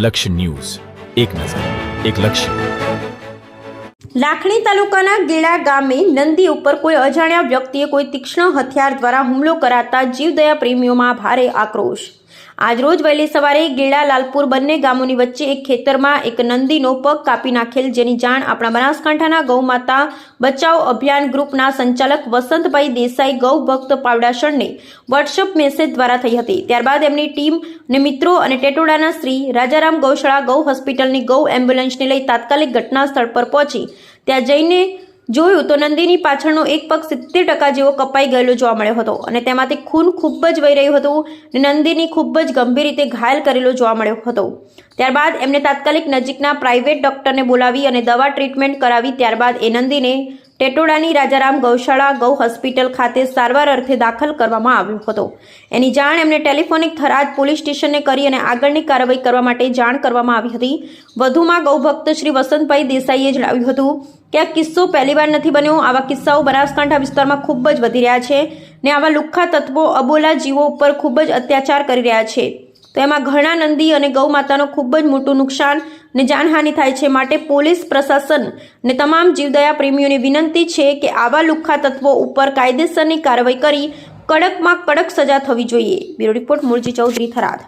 લક્ષ્ય ન્યૂઝ, એક નજર, એક લક્ષ્ય. લાખણી તાલુકાના ગેડા ગામે નંદી ઉપર કોઈ અજાણ્યા વ્યક્તિએ કોઈ તીક્ષ્ણ હથિયાર દ્વારા હુમલો કરાતા જીવદયા પ્રેમીઓમાં ભારે આક્રોશ. આજરોજ વહેલી સવારે ગેડા લાલપુર બંને ગામોની વચ્ચે એક ખેતરમાં એક નંદીનો પગ કાપી નાખેલ, જેની જાણ આપણા બનાસકાંઠાના ગૌમાતા બચાવ અભિયાન ગ્રુપના સંચાલક વસંતભાઈ દેસાઈ ગૌ ભક્ત પાવડાસણને વોટ્સએપ મેસેજ દ્વારા થઈ હતી. ત્યારબાદ એમની ટીમ અને મિત્રો અને ટેટોડાના શ્રી રાજારામ ગૌશાળા ગૌ હોસ્પિટલની ગૌ એમ્બ્યુલન્સને લઈ તાત્કાલિક ઘટના સ્થળ પર પહોંચી ત્યાં જઈને જોયું તો નંદીની પાછળનો એક પગ 70% જેવો કપાઈ ગયેલો જોવા મળ્યો હતો અને તેમાંથી ખૂન ખૂબ જ વહી રહ્યું હતું અને નંદીની ખૂબ જ ગંભીર રીતે ઘાયલ કરેલો જોવા મળ્યો હતો. ત્યારબાદ એમને તાત્કાલિક નજીકના પ્રાઇવેટ ડોક્ટરને બોલાવી અને દવા ટ્રીટમેન્ટ કરાવી. ત્યારબાદ એ નંદીને ટેટોડાની રાજારામ ગૌશાળા ગૌ હોસ્પિટલ ખાતે સારવાર અર્થે દાખલ કરવામાં આવ્યો હતો. એની જાણ એમને ટેલિફોનિક થરાદ પોલીસ સ્ટેશનને કરી અને આગળની કાર્યવાહી કરવા માટે જાણ કરવામાં આવી હતી. વધુમાં ગૌભક્ત શ્રી વસંતભાઈ દેસાઈએ જણાવ્યું હતું કે આ કિસ્સો પહેલીવાર નથી બન્યો. આવા કિસ્સાઓ બનાસકાંઠા વિસ્તારમાં ખૂબ જ વધી રહ્યા છે ને આવા લુખ્ખા તત્વો અબોલા જીવો ઉપર ખૂબ જ અત્યાચાર કરી રહ્યા છે. તો એમાં ઘણા નંદી અને ગૌ માતાનો ખૂબ જ મોટું નુકસાન ને જાનહાનિ થાય છે. માટે પોલીસ પ્રશાસન ને તમામ જીવદયા પ્રેમીઓને વિનંતી છે કે આવા લુખ્ખા તત્વો ઉપર કાયદેસરની કાર્યવાહી કરી કડકમાં કડક સજા થવી જોઈએ. Bureau report Mulji Chaudhary, Tharad.